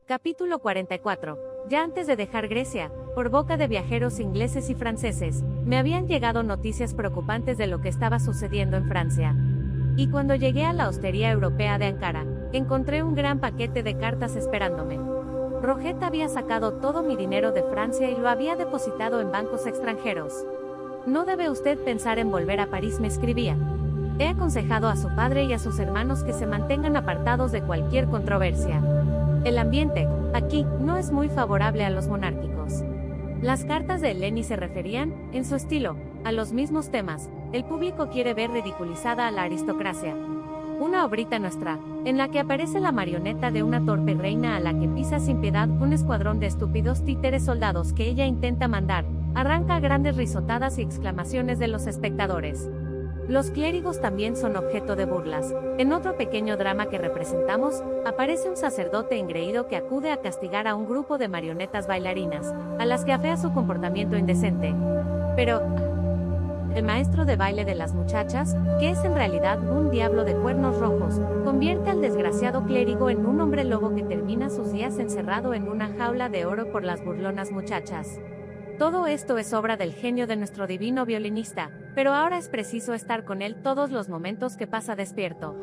Capítulo 44. Ya antes de dejar Grecia, por boca de viajeros ingleses y franceses, me habían llegado noticias preocupantes de lo que estaba sucediendo en Francia. Y cuando llegué a la hostería europea de Ankara, encontré un gran paquete de cartas esperándome. Roget había sacado todo mi dinero de Francia y lo había depositado en bancos extranjeros. No debe usted pensar en volver a París, me escribía. He aconsejado a su padre y a sus hermanos que se mantengan apartados de cualquier controversia. El ambiente, aquí, no es muy favorable a los monárquicos. Las cartas de Eleni se referían, en su estilo, a los mismos temas. El público quiere ver ridiculizada a la aristocracia. Una obrita nuestra, en la que aparece la marioneta de una torpe reina a la que pisa sin piedad un escuadrón de estúpidos títeres soldados que ella intenta mandar, arranca grandes risotadas y exclamaciones de los espectadores. Los clérigos también son objeto de burlas. En otro pequeño drama que representamos, aparece un sacerdote engreído que acude a castigar a un grupo de marionetas bailarinas, a las que afea su comportamiento indecente. Pero el maestro de baile de las muchachas, que es en realidad un diablo de cuernos rojos, convierte al desgraciado clérigo en un hombre lobo que termina sus días encerrado en una jaula de oro por las burlonas muchachas. Todo esto es obra del genio de nuestro divino violinista, pero ahora es preciso estar con él todos los momentos que pasa despierto.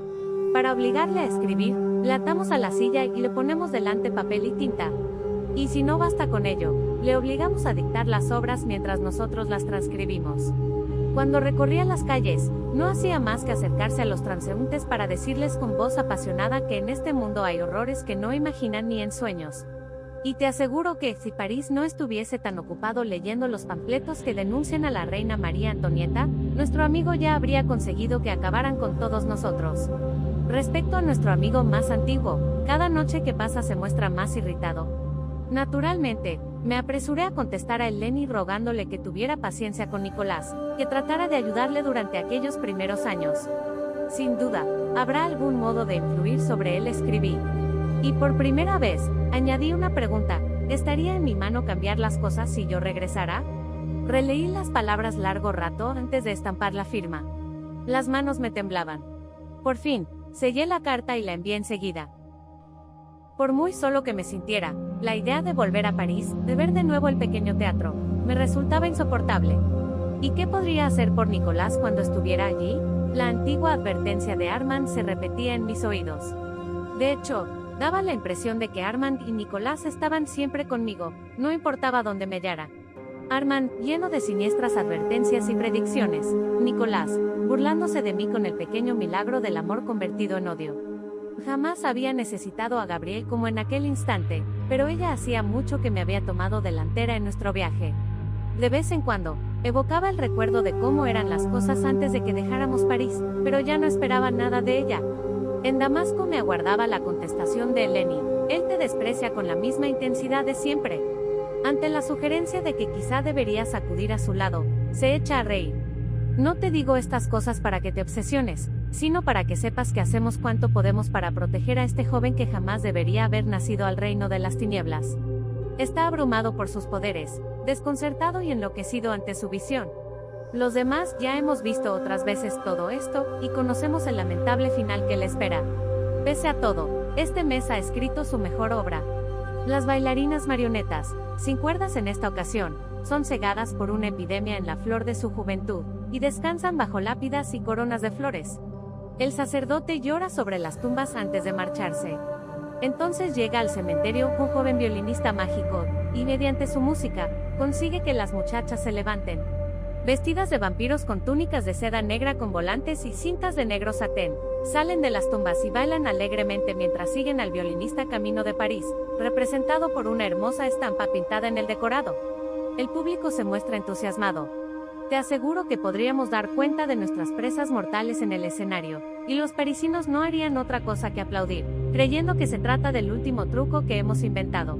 Para obligarle a escribir, le atamos a la silla y le ponemos delante papel y tinta. Y si no basta con ello, le obligamos a dictar las obras mientras nosotros las transcribimos. Cuando recorría las calles, no hacía más que acercarse a los transeúntes para decirles con voz apasionada que en este mundo hay horrores que no imaginan ni en sueños. Y te aseguro que, si París no estuviese tan ocupado leyendo los panfletos que denuncian a la reina María Antonieta, nuestro amigo ya habría conseguido que acabaran con todos nosotros. Respecto a nuestro amigo más antiguo, cada noche que pasa se muestra más irritado. Naturalmente, me apresuré a contestar a Eleni rogándole que tuviera paciencia con Nicolás, que tratara de ayudarle durante aquellos primeros años. Sin duda, habrá algún modo de influir sobre él, escribí. Y por primera vez, añadí una pregunta: ¿estaría en mi mano cambiar las cosas si yo regresara? Releí las palabras largo rato antes de estampar la firma. Las manos me temblaban. Por fin, sellé la carta y la envié enseguida. Por muy solo que me sintiera, la idea de volver a París, de ver de nuevo el pequeño teatro, me resultaba insoportable. ¿Y qué podría hacer por Nicolás cuando estuviera allí? La antigua advertencia de Armand se repetía en mis oídos. De hecho, daba la impresión de que Armand y Nicolás estaban siempre conmigo, no importaba dónde me hallara. Armand, lleno de siniestras advertencias y predicciones. Nicolás, burlándose de mí con el pequeño milagro del amor convertido en odio. Jamás había necesitado a Gabriel como en aquel instante, pero ella hacía mucho que me había tomado delantera en nuestro viaje. De vez en cuando, evocaba el recuerdo de cómo eran las cosas antes de que dejáramos París, pero ya no esperaba nada de ella. En Damasco me aguardaba la contestación de Eleni: él te desprecia con la misma intensidad de siempre. Ante la sugerencia de que quizá deberías acudir a su lado, se echa a reír. No te digo estas cosas para que te obsesiones, sino para que sepas que hacemos cuanto podemos para proteger a este joven que jamás debería haber nacido al reino de las tinieblas. Está abrumado por sus poderes, desconcertado y enloquecido ante su visión. Los demás ya hemos visto otras veces todo esto, y conocemos el lamentable final que le espera. Pese a todo, este mes ha escrito su mejor obra. Las bailarinas marionetas, sin cuerdas en esta ocasión, son cegadas por una epidemia en la flor de su juventud, y descansan bajo lápidas y coronas de flores. El sacerdote llora sobre las tumbas antes de marcharse. Entonces llega al cementerio un joven violinista mágico, y mediante su música, consigue que las muchachas se levanten. Vestidas de vampiros con túnicas de seda negra con volantes y cintas de negro satén, salen de las tumbas y bailan alegremente mientras siguen al violinista camino de París, representado por una hermosa estampa pintada en el decorado. El público se muestra entusiasmado. Te aseguro que podríamos dar cuenta de nuestras presas mortales en el escenario, y los parisinos no harían otra cosa que aplaudir, creyendo que se trata del último truco que hemos inventado.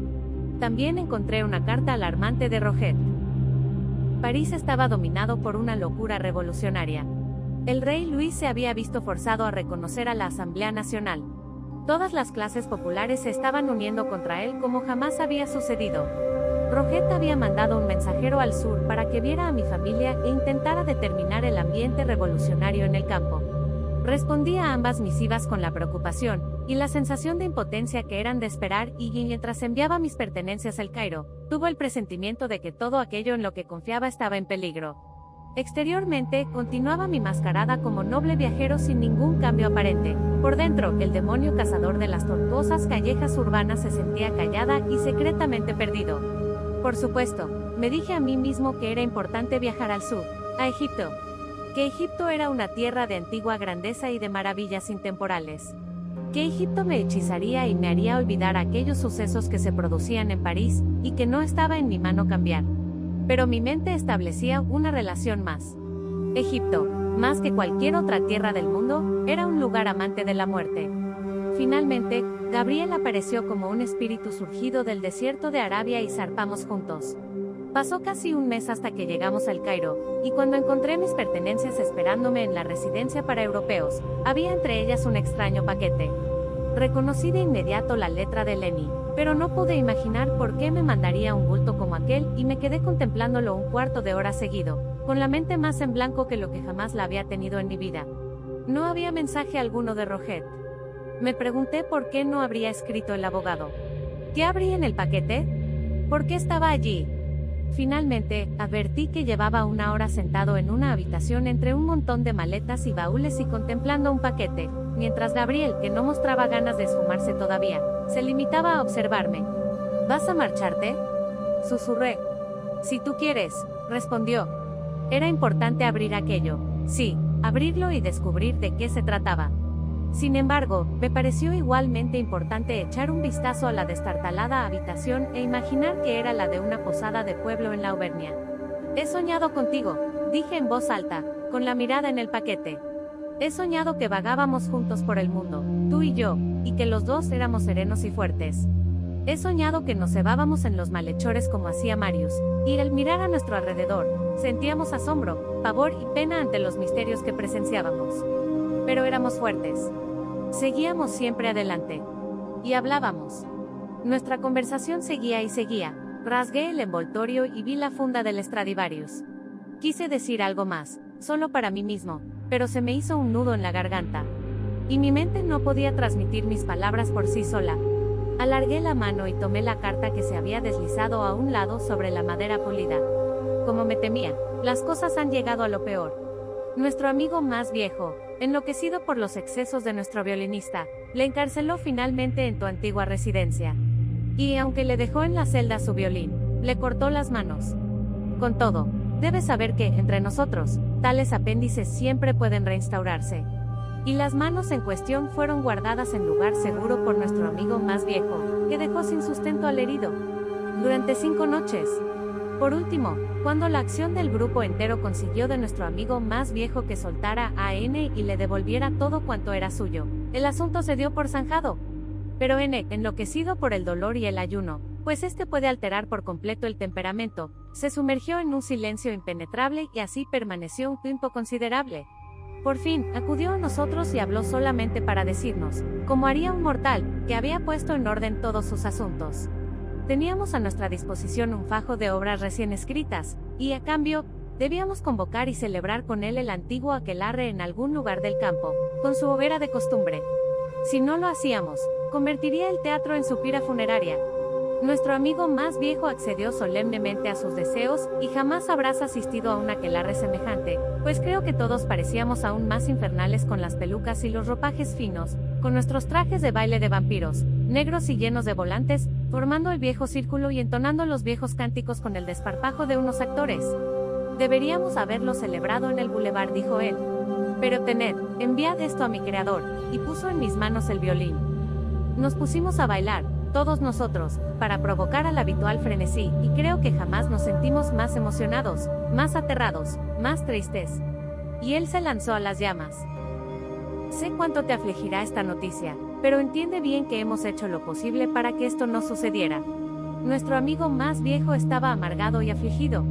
También encontré una carta alarmante de Roget. París estaba dominado por una locura revolucionaria. El rey Luis se había visto forzado a reconocer a la Asamblea Nacional. Todas las clases populares se estaban uniendo contra él como jamás había sucedido. Roget había mandado un mensajero al sur para que viera a mi familia e intentara determinar el ambiente revolucionario en el campo. Respondí a ambas misivas con la preocupación y la sensación de impotencia que eran de esperar, y mientras enviaba mis pertenencias al Cairo, tuve el presentimiento de que todo aquello en lo que confiaba estaba en peligro. Exteriormente, continuaba mi mascarada como noble viajero sin ningún cambio aparente. Por dentro, el demonio cazador de las tortuosas callejas urbanas se sentía callada y secretamente perdido. Por supuesto, me dije a mí mismo que era importante viajar al sur, a Egipto. Que Egipto era una tierra de antigua grandeza y de maravillas intemporales. Que Egipto me hechizaría y me haría olvidar aquellos sucesos que se producían en París, y que no estaba en mi mano cambiar. Pero mi mente establecía una relación más. Egipto, más que cualquier otra tierra del mundo, era un lugar amante de la muerte. Finalmente, Gabriel apareció como un espíritu surgido del desierto de Arabia y zarpamos juntos. Pasó casi un mes hasta que llegamos al Cairo, y cuando encontré mis pertenencias esperándome en la residencia para europeos, había entre ellas un extraño paquete. Reconocí de inmediato la letra de Lenny, pero no pude imaginar por qué me mandaría un bulto como aquel, y me quedé contemplándolo un cuarto de hora seguido, con la mente más en blanco que lo que jamás la había tenido en mi vida. No había mensaje alguno de Roget. Me pregunté por qué no habría escrito el abogado. ¿Qué habría en el paquete? ¿Por qué estaba allí? Finalmente, advertí que llevaba una hora sentado en una habitación entre un montón de maletas y baúles y contemplando un paquete, mientras Gabriel, que no mostraba ganas de esfumarse todavía, se limitaba a observarme. ¿Vas a marcharte?, susurré. Si tú quieres, respondió. Era importante abrir aquello. Sí, abrirlo y descubrir de qué se trataba. Sin embargo, me pareció igualmente importante echar un vistazo a la destartalada habitación e imaginar que era la de una posada de pueblo en la Auvernia. He soñado contigo, dije en voz alta, con la mirada en el paquete. He soñado que vagábamos juntos por el mundo, tú y yo, y que los dos éramos serenos y fuertes. He soñado que nos cebábamos en los malhechores como hacía Marius, y al mirar a nuestro alrededor, sentíamos asombro, pavor y pena ante los misterios que presenciábamos. Pero éramos fuertes. Seguíamos siempre adelante. Y hablábamos. Nuestra conversación seguía y seguía. Rasgué el envoltorio y vi la funda del Stradivarius. Quise decir algo más, solo para mí mismo, pero se me hizo un nudo en la garganta. Y mi mente no podía transmitir mis palabras por sí sola. Alargué la mano y tomé la carta que se había deslizado a un lado sobre la madera pulida. Como me temía, las cosas han llegado a lo peor. Nuestro amigo más viejo, enloquecido por los excesos de nuestro violinista, le encarceló finalmente en tu antigua residencia. Y aunque le dejó en la celda su violín, le cortó las manos. Con todo, debes saber que, entre nosotros, tales apéndices siempre pueden reinstaurarse. Y las manos en cuestión fueron guardadas en lugar seguro por nuestro amigo más viejo, que dejó sin sustento al herido. Durante 5 noches. Por último, cuando la acción del grupo entero consiguió de nuestro amigo más viejo que soltara a N y le devolviera todo cuanto era suyo, el asunto se dio por zanjado. Pero N, enloquecido por el dolor y el ayuno, pues este puede alterar por completo el temperamento, se sumergió en un silencio impenetrable y así permaneció un tiempo considerable. Por fin, acudió a nosotros y habló solamente para decirnos, como haría un mortal, que había puesto en orden todos sus asuntos. Teníamos a nuestra disposición un fajo de obras recién escritas, y a cambio, debíamos convocar y celebrar con él el antiguo aquelarre en algún lugar del campo, con su hoguera de costumbre. Si no lo hacíamos, convertiría el teatro en su pira funeraria. Nuestro amigo más viejo accedió solemnemente a sus deseos, y jamás habrás asistido a un aquelarre semejante, pues creo que todos parecíamos aún más infernales con las pelucas y los ropajes finos, con nuestros trajes de baile de vampiros, negros y llenos de volantes, formando el viejo círculo y entonando los viejos cánticos con el desparpajo de unos actores. Deberíamos haberlo celebrado en el boulevard, dijo él. Pero tened, enviad esto a mi creador, y puso en mis manos el violín. Nos pusimos a bailar, todos nosotros, para provocar al habitual frenesí, y creo que jamás nos sentimos más emocionados, más aterrados, más tristes. Y él se lanzó a las llamas. Sé cuánto te afligirá esta noticia, pero entiende bien que hemos hecho lo posible para que esto no sucediera. Nuestro amigo más viejo estaba amargado y afligido.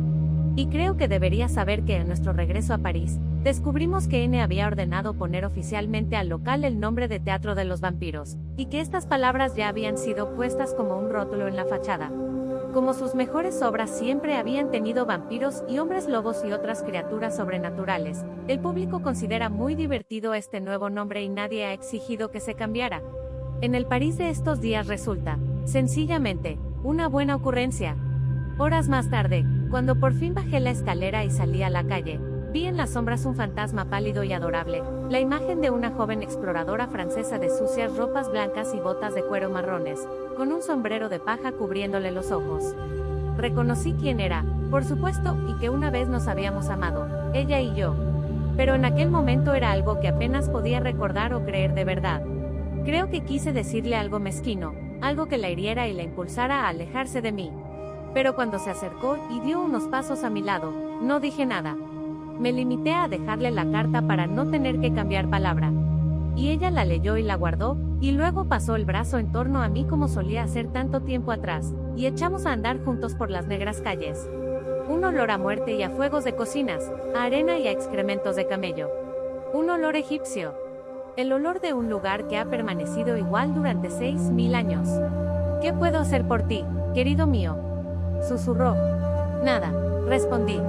Y creo que deberías saber que en nuestro regreso a París, descubrimos que N había ordenado poner oficialmente al local el nombre de Teatro de los Vampiros, y que estas palabras ya habían sido puestas como un rótulo en la fachada. Como sus mejores obras siempre habían tenido vampiros y hombres lobos y otras criaturas sobrenaturales, el público considera muy divertido este nuevo nombre y nadie ha exigido que se cambiara. En el París de estos días resulta, sencillamente, una buena ocurrencia. Horas más tarde, cuando por fin bajé la escalera y salí a la calle, vi en las sombras un fantasma pálido y adorable, la imagen de una joven exploradora francesa de sucias ropas blancas y botas de cuero marrones, con un sombrero de paja cubriéndole los ojos. Reconocí quién era, por supuesto, y que una vez nos habíamos amado, ella y yo. Pero en aquel momento era algo que apenas podía recordar o creer de verdad. Creo que quise decirle algo mezquino, algo que la hiriera y la impulsara a alejarse de mí. Pero cuando se acercó y dio unos pasos a mi lado, no dije nada. Me limité a dejarle la carta para no tener que cambiar palabra. Y ella la leyó y la guardó, y luego pasó el brazo en torno a mí como solía hacer tanto tiempo atrás, y echamos a andar juntos por las negras calles. Un olor a muerte y a fuegos de cocinas, a arena y a excrementos de camello. Un olor egipcio. El olor de un lugar que ha permanecido igual durante 6000 años. ¿Qué puedo hacer por ti, querido mío?, susurró. Nada, respondí.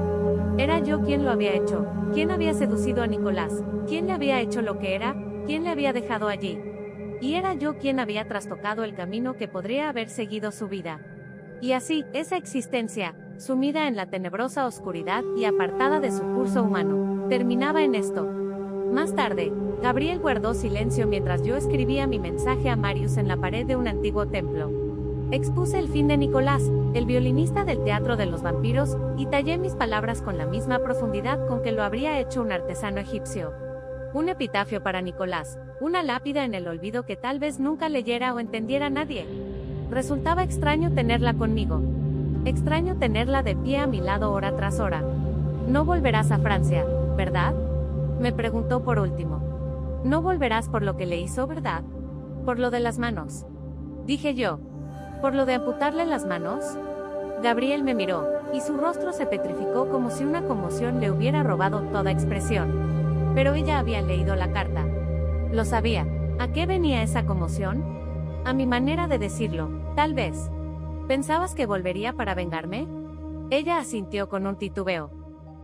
Era yo quien lo había hecho, quien había seducido a Nicolás, quien le había hecho lo que era, quien le había dejado allí. Y era yo quien había trastocado el camino que podría haber seguido su vida. Y así, esa existencia, sumida en la tenebrosa oscuridad y apartada de su curso humano, terminaba en esto. Más tarde, Gabriel guardó silencio mientras yo escribía mi mensaje a Marius en la pared de un antiguo templo. Expuse el fin de Nicolás, el violinista del teatro de los vampiros, y tallé mis palabras con la misma profundidad con que lo habría hecho un artesano egipcio. Un epitafio para Nicolás, una lápida en el olvido que tal vez nunca leyera o entendiera nadie. Resultaba extraño tenerla conmigo. Extraño tenerla de pie a mi lado hora tras hora. No volverás a Francia, ¿verdad?, me preguntó por último. No volverás por lo que le hizo, ¿verdad? Por lo de las manos. Dije yo. ¿Por lo de amputarle las manos? Gabriel me miró, y su rostro se petrificó como si una conmoción le hubiera robado toda expresión. Pero ella había leído la carta. Lo sabía. ¿A qué venía esa conmoción? A mi manera de decirlo, tal vez. ¿Pensabas que volvería para vengarme? Ella asintió con un titubeo.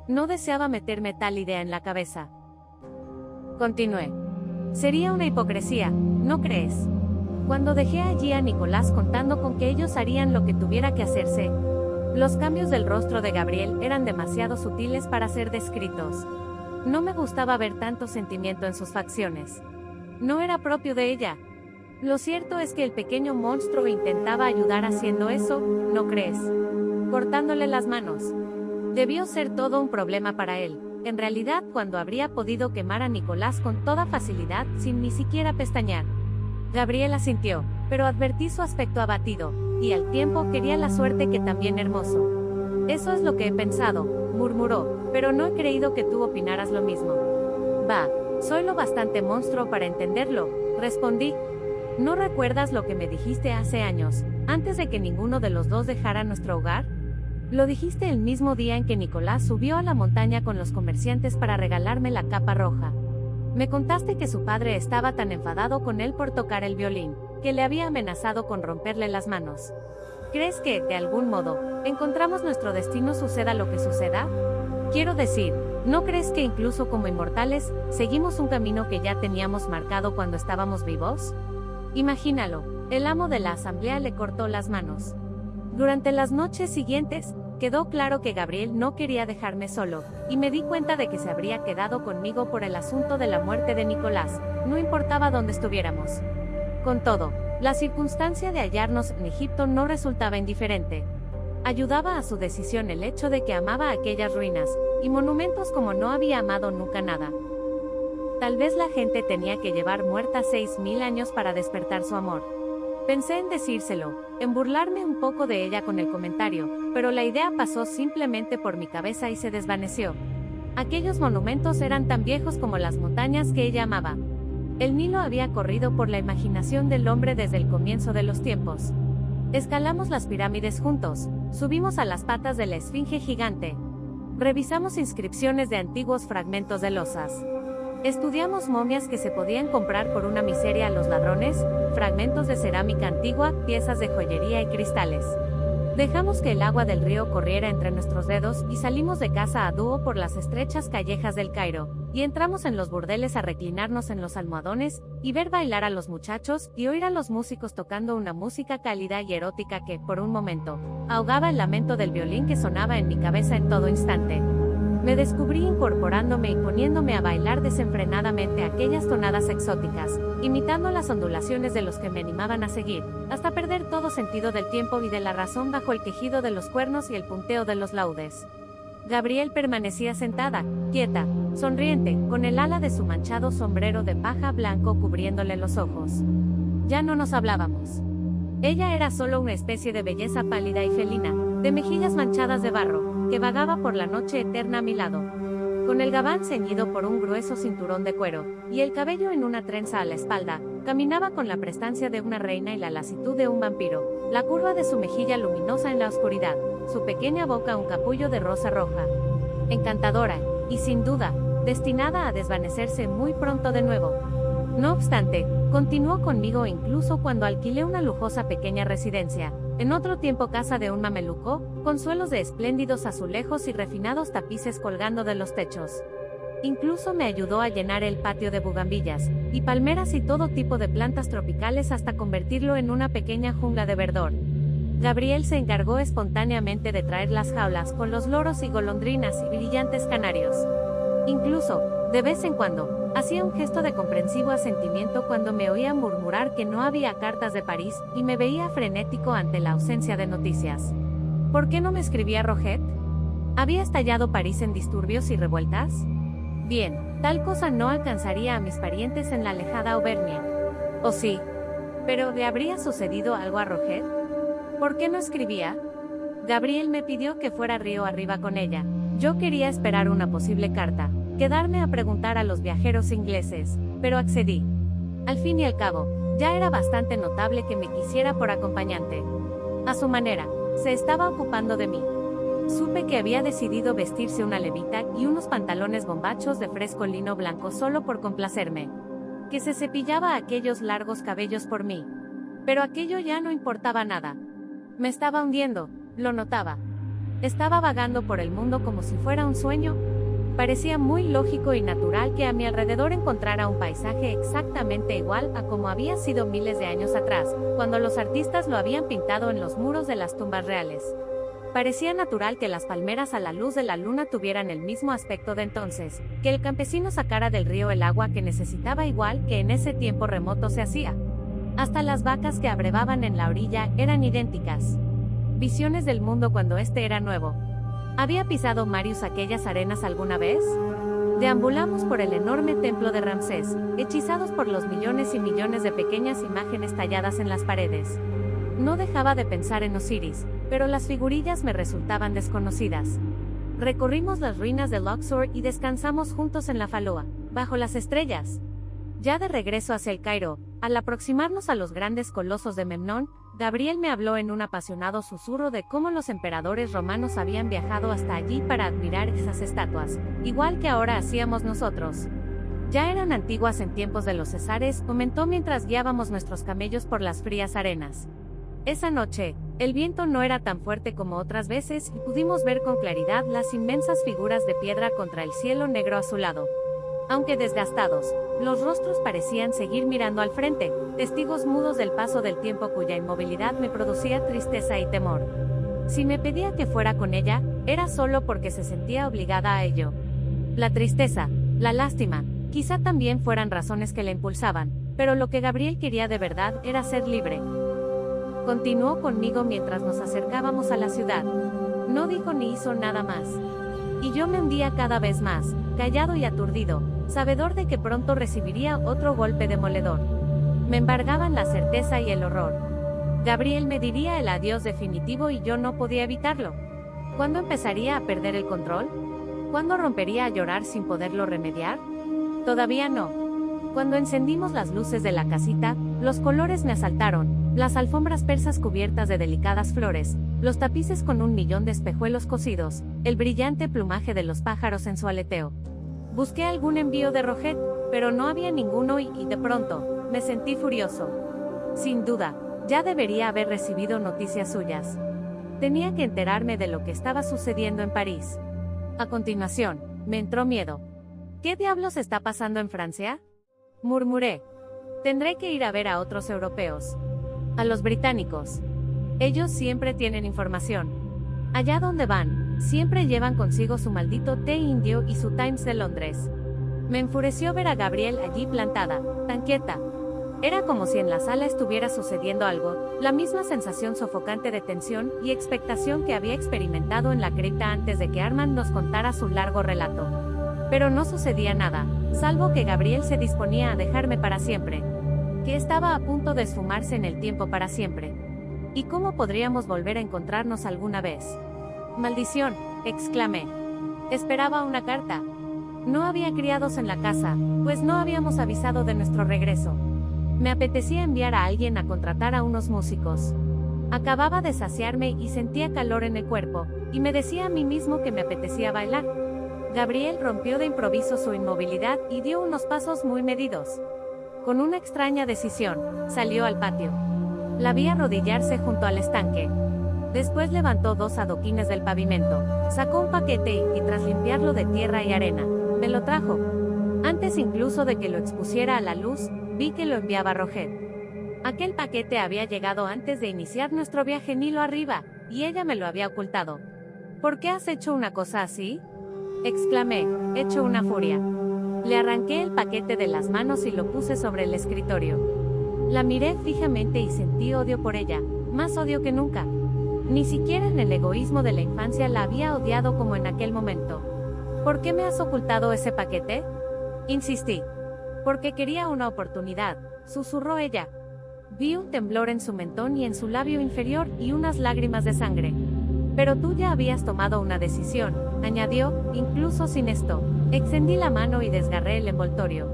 No deseaba meterme tal idea en la cabeza. Continué. Sería una hipocresía, ¿no crees? Cuando dejé allí a Nicolás contando con que ellos harían lo que tuviera que hacerse, los cambios del rostro de Gabriel eran demasiado sutiles para ser descritos. No me gustaba ver tanto sentimiento en sus facciones. No era propio de ella. Lo cierto es que el pequeño monstruo intentaba ayudar haciendo eso, ¿no crees? Cortándole las manos. Debió ser todo un problema para él, en realidad, cuando habría podido quemar a Nicolás con toda facilidad sin ni siquiera pestañear. Gabriel asintió, pero advertí su aspecto abatido, y al tiempo quería la suerte que también hermoso. Eso es lo que he pensado, murmuró, pero no he creído que tú opinaras lo mismo. Va, soy lo bastante monstruo para entenderlo, respondí. ¿No recuerdas lo que me dijiste hace años, antes de que ninguno de los dos dejara nuestro hogar? Lo dijiste el mismo día en que Nicolás subió a la montaña con los comerciantes para regalarme la capa roja. Me contaste que su padre estaba tan enfadado con él por tocar el violín, que le había amenazado con romperle las manos. ¿Crees que, de algún modo, encontramos nuestro destino suceda lo que suceda? Quiero decir, ¿no crees que incluso como inmortales, seguimos un camino que ya teníamos marcado cuando estábamos vivos? Imagínalo, el amo de la asamblea le cortó las manos. Durante las noches siguientes, quedó claro que Gabriel no quería dejarme solo, y me di cuenta de que se habría quedado conmigo por el asunto de la muerte de Nicolás, no importaba dónde estuviéramos. Con todo, la circunstancia de hallarnos en Egipto no resultaba indiferente. Ayudaba a su decisión el hecho de que amaba aquellas ruinas, y monumentos como no había amado nunca nada. Tal vez la gente tenía que llevar muerta 6000 años para despertar su amor. Pensé en decírselo, en burlarme un poco de ella con el comentario, pero la idea pasó simplemente por mi cabeza y se desvaneció. Aquellos monumentos eran tan viejos como las montañas que ella amaba. El Nilo había corrido por la imaginación del hombre desde el comienzo de los tiempos. Escalamos las pirámides juntos, subimos a las patas de la esfinge gigante. Revisamos inscripciones de antiguos fragmentos de losas. Estudiamos momias que se podían comprar por una miseria a los ladrones, fragmentos de cerámica antigua, piezas de joyería y cristales. Dejamos que el agua del río corriera entre nuestros dedos y salimos de casa a dúo por las estrechas callejas del Cairo, y entramos en los burdeles a reclinarnos en los almohadones, y ver bailar a los muchachos, y oír a los músicos tocando una música cálida y erótica que, por un momento, ahogaba el lamento del violín que sonaba en mi cabeza en todo instante. Me descubrí incorporándome y poniéndome a bailar desenfrenadamente aquellas tonadas exóticas, imitando las ondulaciones de los que me animaban a seguir, hasta perder todo sentido del tiempo y de la razón bajo el quejido de los cuernos y el punteo de los laudes. Gabriel permanecía sentada, quieta, sonriente, con el ala de su manchado sombrero de paja blanco cubriéndole los ojos. Ya no nos hablábamos. Ella era solo una especie de belleza pálida y felina, de mejillas manchadas de barro, que vagaba por la noche eterna a mi lado. Con el gabán ceñido por un grueso cinturón de cuero, y el cabello en una trenza a la espalda, caminaba con la prestancia de una reina y la lasitud de un vampiro, la curva de su mejilla luminosa en la oscuridad, su pequeña boca un capullo de rosa roja. Encantadora, y sin duda, destinada a desvanecerse muy pronto de nuevo. No obstante, continuó conmigo incluso cuando alquilé una lujosa pequeña residencia, en otro tiempo casa de un mameluco, con suelos de espléndidos azulejos y refinados tapices colgando de los techos. Incluso me ayudó a llenar el patio de bugambillas, y palmeras y todo tipo de plantas tropicales hasta convertirlo en una pequeña jungla de verdor. Gabriel se encargó espontáneamente de traer las jaulas con los loros y golondrinas y brillantes canarios. Incluso, de vez en cuando, hacía un gesto de comprensivo asentimiento cuando me oía murmurar que no había cartas de París, y me veía frenético ante la ausencia de noticias. ¿Por qué no me escribía Roget? ¿Había estallado París en disturbios y revueltas? Bien, tal cosa no alcanzaría a mis parientes en la alejada Auvernia. ¿O sí? ¿Pero le habría sucedido algo a Roget? ¿Por qué no escribía? Gabriel me pidió que fuera río arriba con ella. Yo quería esperar una posible carta, quedarme a preguntar a los viajeros ingleses, pero accedí. Al fin y al cabo, ya era bastante notable que me quisiera por acompañante. A su manera, se estaba ocupando de mí. Supe que había decidido vestirse una levita y unos pantalones bombachos de fresco lino blanco solo por complacerme. Que se cepillaba aquellos largos cabellos por mí. Pero aquello ya no importaba nada. Me estaba hundiendo, lo notaba. Estaba vagando por el mundo como si fuera un sueño. Parecía muy lógico y natural que a mi alrededor encontrara un paisaje exactamente igual a como había sido miles de años atrás, cuando los artistas lo habían pintado en los muros de las tumbas reales. Parecía natural que las palmeras a la luz de la luna tuvieran el mismo aspecto de entonces, que el campesino sacara del río el agua que necesitaba igual que en ese tiempo remoto se hacía. Hasta las vacas que abrevaban en la orilla eran idénticas. Visiones del mundo cuando este era nuevo. ¿Había pisado Marius aquellas arenas alguna vez? Deambulamos por el enorme templo de Ramsés, hechizados por los millones y millones de pequeñas imágenes talladas en las paredes. No dejaba de pensar en Osiris, pero las figurillas me resultaban desconocidas. Recorrimos las ruinas de Luxor y descansamos juntos en la Faloa, bajo las estrellas. Ya de regreso hacia el Cairo, al aproximarnos a los grandes colosos de Memnón, Gabriel me habló en un apasionado susurro de cómo los emperadores romanos habían viajado hasta allí para admirar esas estatuas, igual que ahora hacíamos nosotros. Ya eran antiguas en tiempos de los Césares, comentó mientras guiábamos nuestros camellos por las frías arenas. Esa noche, el viento no era tan fuerte como otras veces y pudimos ver con claridad las inmensas figuras de piedra contra el cielo negro azulado. Aunque desgastados, los rostros parecían seguir mirando al frente, testigos mudos del paso del tiempo cuya inmovilidad me producía tristeza y temor. Si me pedía que fuera con ella, era solo porque se sentía obligada a ello. La tristeza, la lástima, quizá también fueran razones que le impulsaban, pero lo que Gabriel quería de verdad era ser libre. Continuó conmigo mientras nos acercábamos a la ciudad. No dijo ni hizo nada más. Y yo me hundía cada vez más, callado y aturdido, sabedor de que pronto recibiría otro golpe demoledor. Me embargaban la certeza y el horror. Gabriel me diría el adiós definitivo y yo no podía evitarlo. ¿Cuándo empezaría a perder el control? ¿Cuándo rompería a llorar sin poderlo remediar? Todavía no. Cuando encendimos las luces de la casita, los colores me asaltaron, las alfombras persas cubiertas de delicadas flores, los tapices con 1.000.000 de espejuelos cosidos, el brillante plumaje de los pájaros en su aleteo. Busqué algún envío de Roget, pero no había ninguno y de pronto, me sentí furioso. Sin duda, ya debería haber recibido noticias suyas. Tenía que enterarme de lo que estaba sucediendo en París. A continuación, me entró miedo. ¿Qué diablos está pasando en Francia?, murmuré. Tendré que ir a ver a otros europeos. A los británicos. Ellos siempre tienen información. Allá donde van, siempre llevan consigo su maldito té indio y su Times de Londres. Me enfureció ver a Gabrielle allí plantada, tan quieta. Era como si en la sala estuviera sucediendo algo, la misma sensación sofocante de tensión y expectación que había experimentado en la cripta antes de que Armand nos contara su largo relato. Pero no sucedía nada, salvo que Gabrielle se disponía a dejarme para siempre. Que estaba a punto de esfumarse en el tiempo para siempre. ¿Y cómo podríamos volver a encontrarnos alguna vez? ¡Maldición!, exclamé. Esperaba una carta. No había criados en la casa, pues no habíamos avisado de nuestro regreso. Me apetecía enviar a alguien a contratar a unos músicos. Acababa de saciarme y sentía calor en el cuerpo, y me decía a mí mismo que me apetecía bailar. Gabrielle rompió de improviso su inmovilidad y dio unos pasos muy medidos. Con una extraña decisión, salió al patio. La vi arrodillarse junto al estanque. Después levantó 2 adoquines del pavimento, sacó un paquete y tras limpiarlo de tierra y arena, me lo trajo. Antes incluso de que lo expusiera a la luz, vi que lo enviaba Roget. Aquel paquete había llegado antes de iniciar nuestro viaje Nilo arriba, y ella me lo había ocultado. ¿Por qué has hecho una cosa así?, exclamé, hecho una furia. Le arranqué el paquete de las manos y lo puse sobre el escritorio. La miré fijamente y sentí odio por ella, más odio que nunca. Ni siquiera en el egoísmo de la infancia la había odiado como en aquel momento. ¿Por qué me has ocultado ese paquete?, insistí. Porque quería una oportunidad, susurró ella. Vi un temblor en su mentón y en su labio inferior y unas lágrimas de sangre. Pero tú ya habías tomado una decisión, añadió, incluso sin esto. Extendí la mano y desgarré el envoltorio.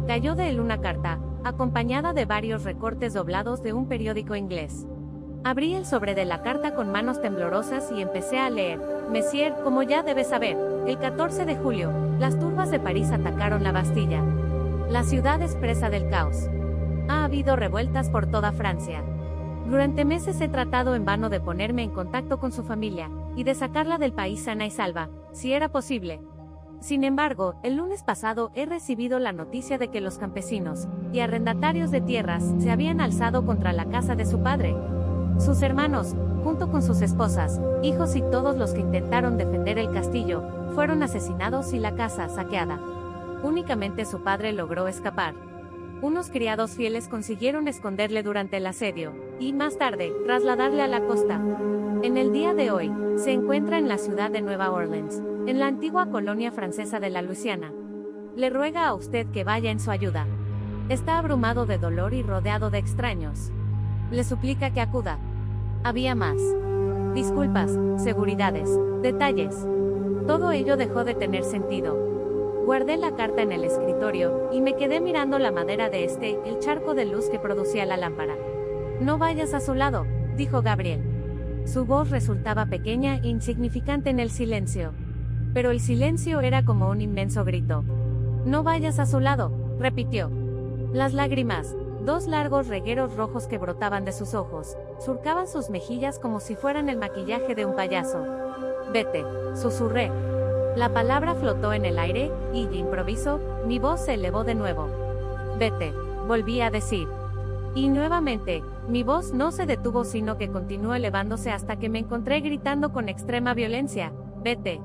Cayó de él una carta, acompañada de varios recortes doblados de un periódico inglés. Abrí el sobre de la carta con manos temblorosas y empecé a leer. Messier, como ya debes saber, el 14 de julio, las turbas de París atacaron la Bastilla. La ciudad es presa del caos. Ha habido revueltas por toda Francia. Durante meses he tratado en vano de ponerme en contacto con su familia, y de sacarla del país sana y salva, si era posible. Sin embargo, el lunes pasado he recibido la noticia de que los campesinos y arrendatarios de tierras se habían alzado contra la casa de su padre. Sus hermanos, junto con sus esposas, hijos y todos los que intentaron defender el castillo, fueron asesinados y la casa saqueada. Únicamente su padre logró escapar. Unos criados fieles consiguieron esconderle durante el asedio, y más tarde, trasladarle a la costa. En el día de hoy, se encuentra en la ciudad de Nueva Orleans, en la antigua colonia francesa de la Luisiana. Le ruega a usted que vaya en su ayuda. Está abrumado de dolor y rodeado de extraños. Le suplica que acuda. Había más. Disculpas, seguridades, detalles. Todo ello dejó de tener sentido. Guardé la carta en el escritorio, y me quedé mirando la madera de el charco de luz que producía la lámpara. No vayas a su lado, dijo Gabrielle. Su voz resultaba pequeña e insignificante en el silencio. Pero el silencio era como un inmenso grito. No vayas a su lado, repitió. Las lágrimas, 2 largos regueros rojos que brotaban de sus ojos, surcaban sus mejillas como si fueran el maquillaje de un payaso. Vete, susurré. La palabra flotó en el aire, y de improviso, mi voz se elevó de nuevo. Vete, volví a decir. Y nuevamente, mi voz no se detuvo sino que continuó elevándose hasta que me encontré gritando con extrema violencia. Vete.